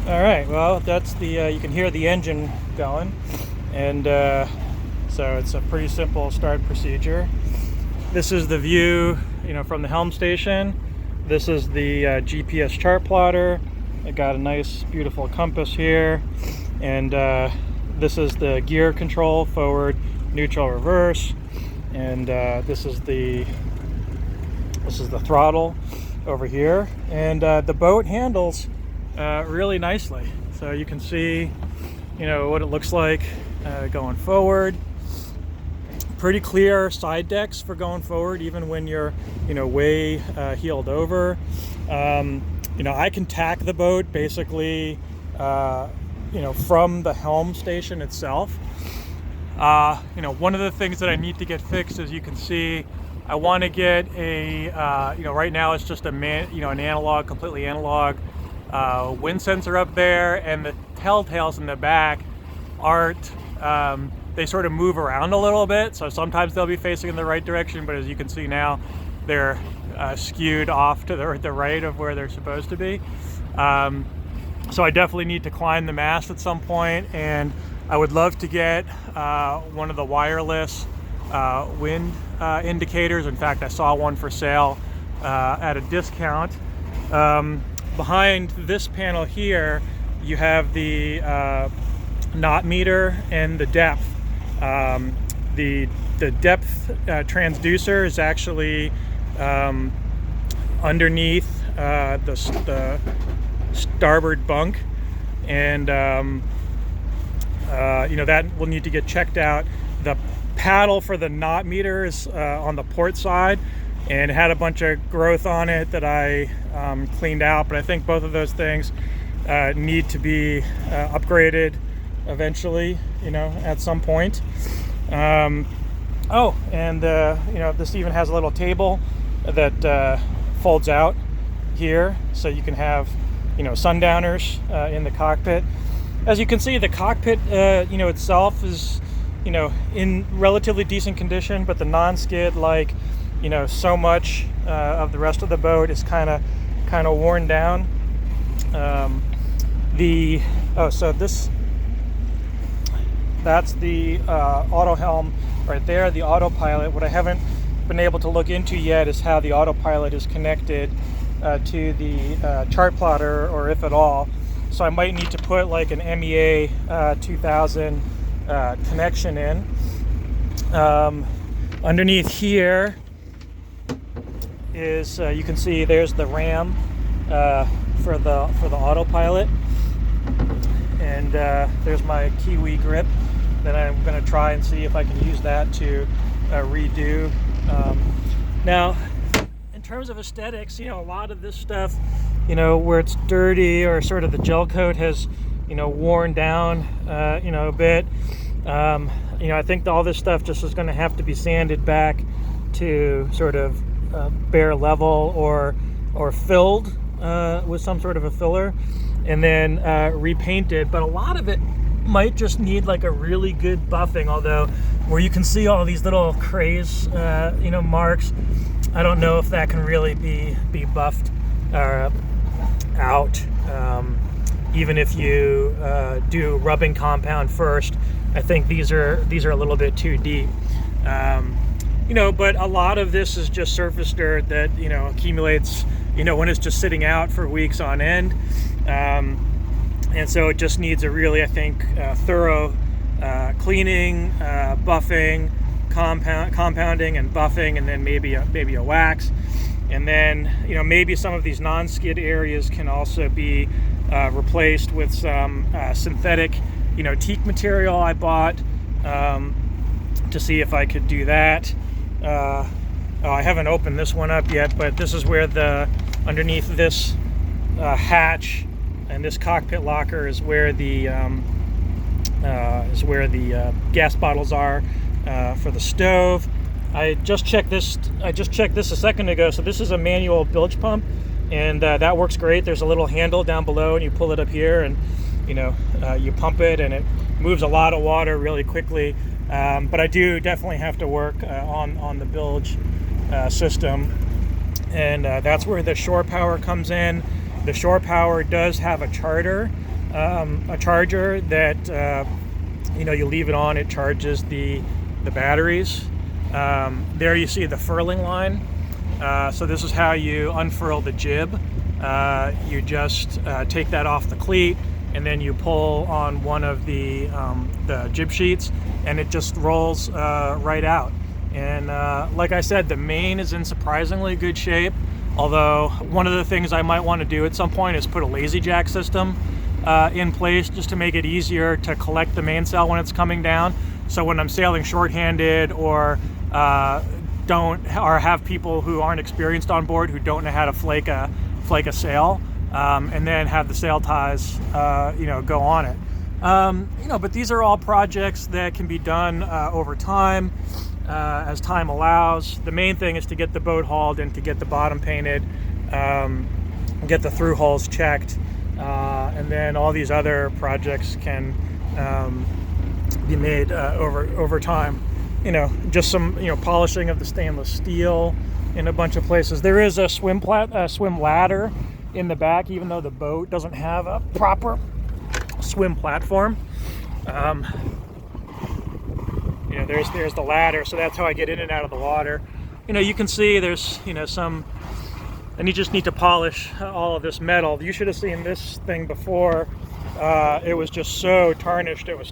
All right, well, that's the you can hear the engine going, and so it's a pretty simple start procedure. This is the view, from the helm station. This is the GPS chart plotter. I got a nice, beautiful compass here, and this is the gear control: forward, neutral, reverse, and this is the throttle over here, and the boat handles really nicely. So you can see, what it looks like going forward. Pretty clear side decks for going forward, even when you're, way heeled over. I can tack the boat basically, from the helm station itself. One of the things that I need to get fixed, as you can see, I want to get a, right now it's just an analog, completely analog wind sensor up there, and the telltales in the back aren't, they sort of move around a little bit, so sometimes they'll be facing in the right direction, but as you can see now, they're skewed off to the right of where they're supposed to be. So I definitely need to climb the mast at some point, and I would love to get one of the wireless wind indicators. In fact, I saw one for sale at a discount. Behind this panel here, you have the knot meter and the depth. The depth transducer is actually underneath the starboard bunk, and that will need to get checked out. The paddle for the knot meter is on the port side, and it had a bunch of growth on it that I cleaned out, but I think both of those things need to be upgraded eventually, at some point. This even has a little table that folds out here, so you can have, sundowners in the cockpit. As you can see, the cockpit, itself is, in relatively decent condition, but the non-skid, so much of the rest of the boat is kind of worn down. That's the auto helm right there, the autopilot. What I haven't been able to look into yet is how the autopilot is connected to the chart plotter, or if at all. So I might need to put like an MEA 2000 connection in. Underneath here is, you can see there's the RAM for the autopilot, and there's my Kiwi grip that I'm going to try and see if I can use that to redo. Now, in terms of aesthetics, a lot of this stuff, where it's dirty or sort of the gel coat has, worn down, a bit. I think all this stuff just is going to have to be sanded back to sort of bare level, or filled with some sort of a filler, and then repainted. But a lot of it might just need like a really good buffing, although where you can see all these little craze marks, I don't know if that can really be buffed out. Even if you do rubbing compound first, I think these are a little bit too deep. But a lot of this is just surface dirt that accumulates when it's just sitting out for weeks on end, and so it just needs a really, I think, thorough cleaning, buffing, compounding and buffing, and then maybe a wax. And then maybe some of these non-skid areas can also be replaced with some synthetic teak material I bought to see if I could do that. I haven't opened this one up yet, but this is where underneath this hatch and this cockpit locker is where the gas bottles are for the stove. I just checked this a second ago. So this is a manual bilge pump, and that works great. There's a little handle down below, and you pull it up here, and you pump it, and it moves a lot of water really quickly. But I do definitely have to work on the bilge system, and that's where the shore power comes in. The shore power does have a charter, a charger that you leave it on. It charges the batteries. There you see the furling line. So this is how you unfurl the jib. You just take that off the cleat, and then you pull on one of the jib sheets, and it just rolls right out. And like I said, the main is in surprisingly good shape. Although one of the things I might want to do at some point is put a lazy jack system in place, just to make it easier to collect the mainsail when it's coming down. So when I'm sailing shorthanded, or have people who aren't experienced on board, who don't know how to flake a sail, and then have the sail ties go on it. But these are all projects that can be done over time, as time allows. The main thing is to get the boat hauled and to get the bottom painted, get the through holes checked, and then all these other projects can be made over time. Just some polishing of the stainless steel in a bunch of places. There is a swim ladder in the back, even though the boat doesn't have a proper swim platform. There's the ladder, so that's how I get in and out of the water. You can see there's some, and you just need to polish all of this metal. You should have seen this thing before. It was just so tarnished. It was